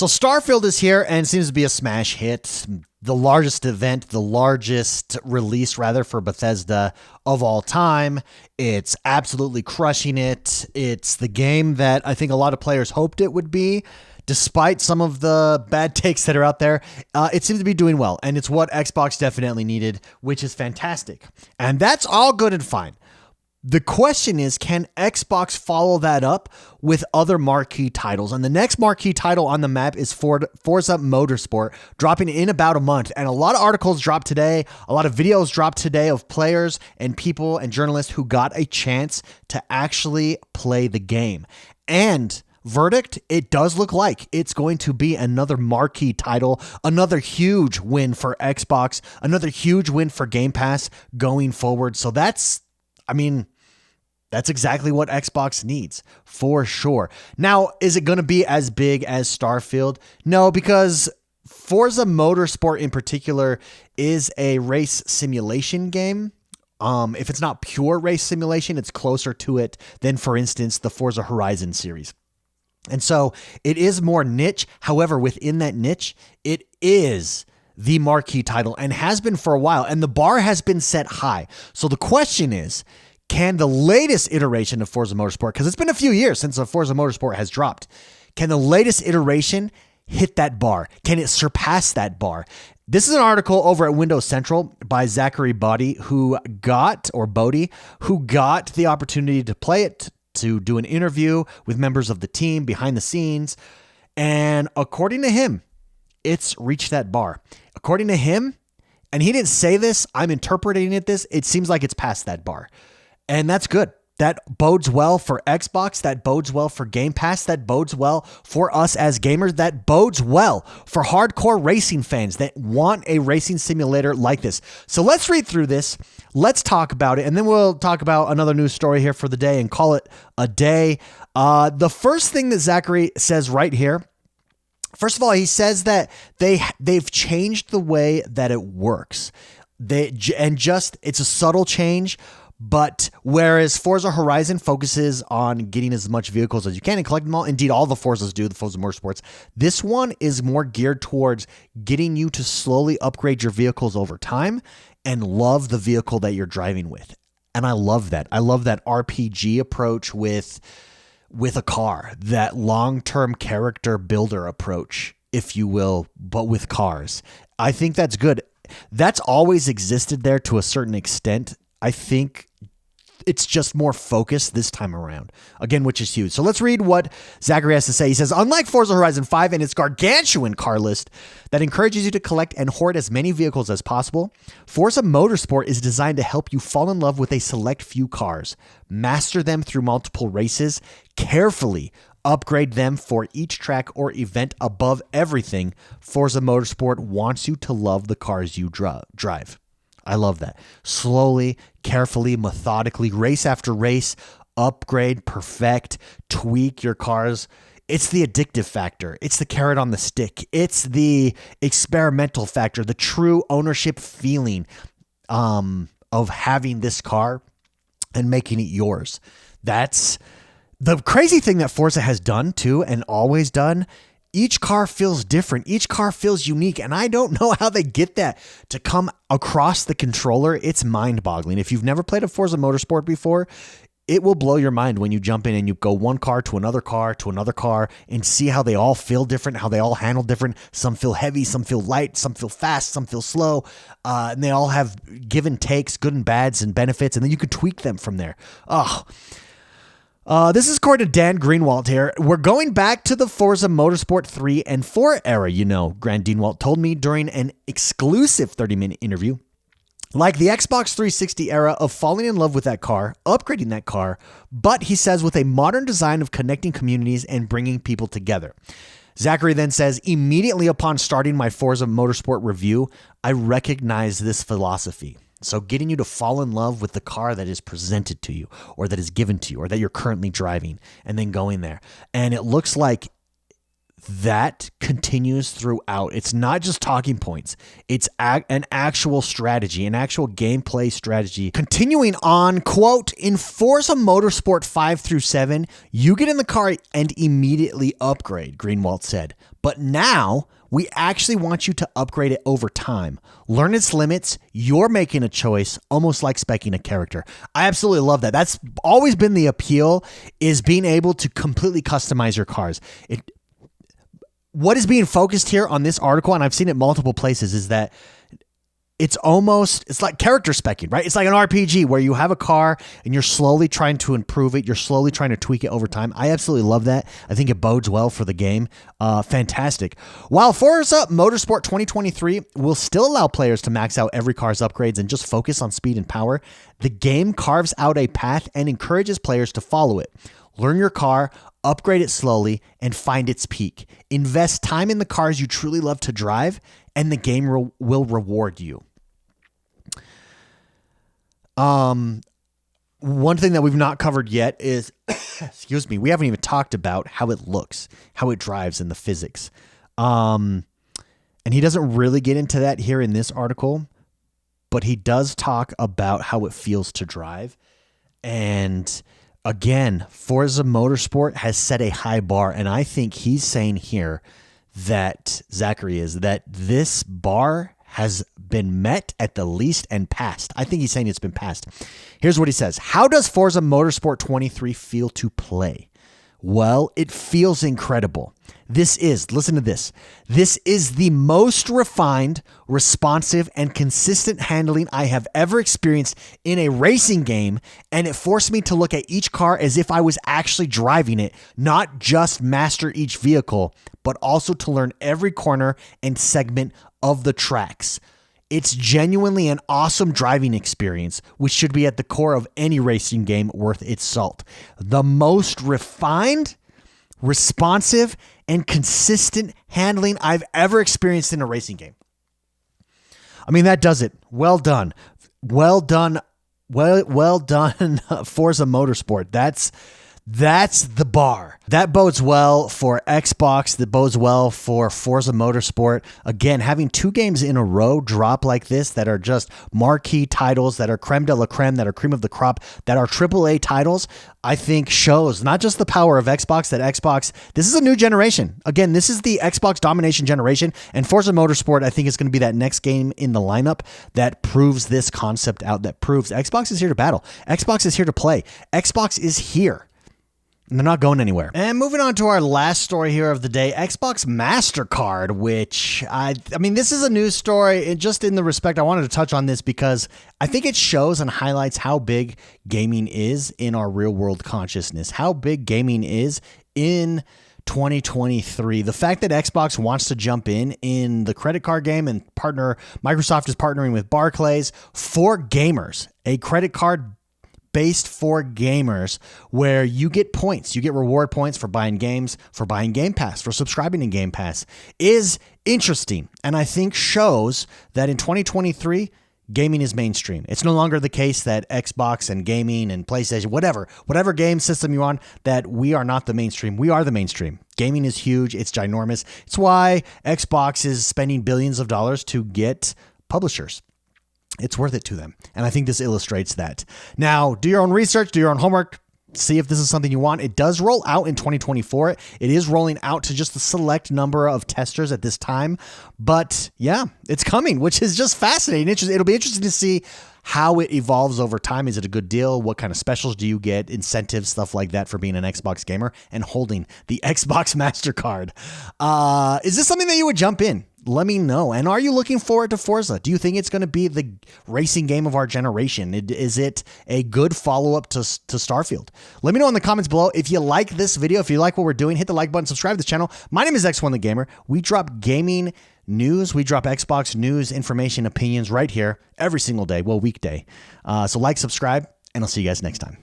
So Starfield is here and seems to be a smash hit. The largest event, the largest release rather for Bethesda of all time. It's absolutely crushing it. It's the game that I think a lot of players hoped it would be. Despite some of the bad takes that are out there, it seems to be doing well. And it's what Xbox definitely needed, which is fantastic. And that's all good and fine. The question is, can Xbox follow that up with other marquee titles? And the next marquee title on the map is Forza Motorsport, dropping in about a month. And a lot of articles dropped today, a lot of videos dropped today of players and people and journalists who got a chance to actually play the game. And verdict, it does look like it's going to be another marquee title, another huge win for Xbox, another huge win for Game Pass going forward. So that's exactly what Xbox needs, for sure. Now, is it going to be as big as Starfield? No, because Forza Motorsport in particular is a race simulation game. If it's not pure race simulation, it's closer to it than, for instance, the Forza Horizon series. And so it is more niche. However, within that niche, it is the marquee title and has been for a while. And the bar has been set high. So the question is, can the latest iteration of Forza Motorsport, because it's been a few years since the Forza Motorsport has dropped, can the latest iteration hit that bar? Can it surpass that bar? This is an article over at Windows Central by Zachary Boddy, who got the opportunity to play it, to do an interview with members of the team behind the scenes. And according to him, it's reached that bar. According to him, and he didn't say this, I'm interpreting it seems like it's past that bar. And that's good. That bodes well for Xbox. That bodes well for Game Pass. That bodes well for us as gamers. That bodes well for hardcore racing fans that want a racing simulator like this. So let's read through this. Let's talk about it. And then we'll talk about another news story here for the day and call it a day. The first thing that Zachary says right here, first of all, he says that they've changed the way that it works. It's a subtle change. But whereas Forza Horizon focuses on getting as much vehicles as you can and collect them all, indeed all the Forzas do, the Forza Motorsports, this one is more geared towards getting you to slowly upgrade your vehicles over time and love the vehicle that you're driving with. And I love that. I love that RPG approach with a car, that long-term character builder approach, if you will, but with cars. I think that's good. That's always existed there to a certain extent. I think it's just more focused this time around, again, which is huge. So let's read what Zachary has to say. He says, unlike Forza Horizon 5 and its gargantuan car list that encourages you to collect and hoard as many vehicles as possible, Forza Motorsport is designed to help you fall in love with a select few cars, master them through multiple races, carefully upgrade them for each track or event. Above everything, Forza Motorsport wants you to love the cars you drive. I love that. Slowly, carefully, methodically, race after race, upgrade, perfect, tweak your cars. It's the addictive factor. It's the carrot on the stick. It's the experimental factor, the true ownership feeling of having this car and making it yours. That's the crazy thing that Forza has done too, and always done. Each car feels different. Each car feels unique. And I don't know how they get that to come across the controller. It's mind-boggling. If you've never played a Forza Motorsport before, it will blow your mind when you jump in and you go one car to another car to another car and see how they all feel different, how they all handle different. Some feel heavy, some feel light, some feel fast, some feel slow. And they all have give and takes, good and bads and benefits. And then you can tweak them from there. This is according to Dan Greenwald here. We're going back to the Forza Motorsport 3 and 4 era, Grant Greenwald told me during an exclusive 30-minute interview. Like the Xbox 360 era of falling in love with that car, upgrading that car, but he says with a modern design of connecting communities and bringing people together. Zachary then says, immediately upon starting my Forza Motorsport review, I recognized this philosophy. So getting you to fall in love with the car that is presented to you or that is given to you or that you're currently driving and then going there. And it looks like that continues throughout. It's not just talking points. It's an actual strategy, an actual gameplay strategy. Continuing on, quote, in Forza Motorsport 5 through 7, you get in the car and immediately upgrade, Greenwald said. But now we actually want you to upgrade it over time. Learn its limits. You're making a choice, almost like speccing a character. I absolutely love that. That's always been the appeal, is being able to completely customize your cars. What is being focused here on this article, and I've seen it multiple places, is that it's like character specking, right? It's like an RPG where you have a car and you're slowly trying to improve it. You're slowly trying to tweak it over time. I absolutely love that. I think it bodes well for the game. Fantastic. While Forza Motorsport 2023 will still allow players to max out every car's upgrades and just focus on speed and power, the game carves out a path and encourages players to follow it. Learn your car, upgrade it slowly, and find its peak. Invest time in the cars you truly love to drive, and the game will reward you. One thing that we've not covered yet is, excuse me, we haven't even talked about how it looks, how it drives, and the physics. And he doesn't really get into that here in this article, but he does talk about how it feels to drive. And again, Forza Motorsport has set a high bar, and I think he's saying here that, Zachary is, that this bar has been met at the least and passed. I think he's saying it's been passed. Here's what he says. How does Forza Motorsport 23 feel to play? Well, it feels incredible. Listen to this. This is the most refined, responsive, and consistent handling I have ever experienced in a racing game, and it forced me to look at each car as if I was actually driving it, not just master each vehicle, but also to learn every corner and segment of the tracks. It's genuinely an awesome driving experience, which should be at the core of any racing game worth its salt. The most refined, responsive, and consistent handling I've ever experienced in a racing game. I mean, that does it. Well done. Well done. Well done, Forza Motorsport. That's the bar. That bodes well for Xbox. That bodes well for Forza Motorsport. Again, having 2 games in a row drop like this that are just marquee titles, that are creme de la creme, that are cream of the crop, that are AAA titles, I think shows not just the power of Xbox, this is a new generation. Again, this is the Xbox domination generation, and Forza Motorsport, I think, is going to be that next game in the lineup that proves this concept out, that proves Xbox is here to battle. Xbox is here to play. Xbox is here. And they're not going anywhere. And moving on to our last story here of the day, Xbox MasterCard, which I mean, this is a news story. And just in the respect, I wanted to touch on this because I think it shows and highlights how big gaming is in our real world consciousness, how big gaming is in 2023. The fact that Xbox wants to jump in the credit card game and Microsoft is partnering with Barclays for gamers, a credit card based for gamers where you get points, you get reward points for buying games, for buying Game Pass, for subscribing to Game Pass, is interesting. And I think shows that in 2023, gaming is mainstream. It's no longer the case that Xbox and gaming and PlayStation, whatever game system you're on, that we are not the mainstream. We are the mainstream. Gaming is huge. It's ginormous. It's why Xbox is spending billions of dollars to get publishers. It's worth it to them. And I think this illustrates that. Now, do your own research, do your own homework, see if this is something you want. It does roll out in 2024. It is rolling out to just a select number of testers at this time. But yeah, it's coming, which is just fascinating. It'll be interesting to see how it evolves over time. Is it a good deal? What kind of specials do you get? Incentives, stuff like that for being an Xbox gamer and holding the Xbox MasterCard. Is this something that you would jump in? Let me know. And are you looking forward to Forza? Do you think it's going to be the racing game of our generation? Is it a good follow-up to Starfield? Let me know in the comments below. If you like this video, if you like what we're doing, hit the like button, subscribe to this channel. My name is X1 the Gamer. We drop gaming news. We drop Xbox news, information, opinions right here every single day. Well, weekday. So like, subscribe, and I'll see you guys next time.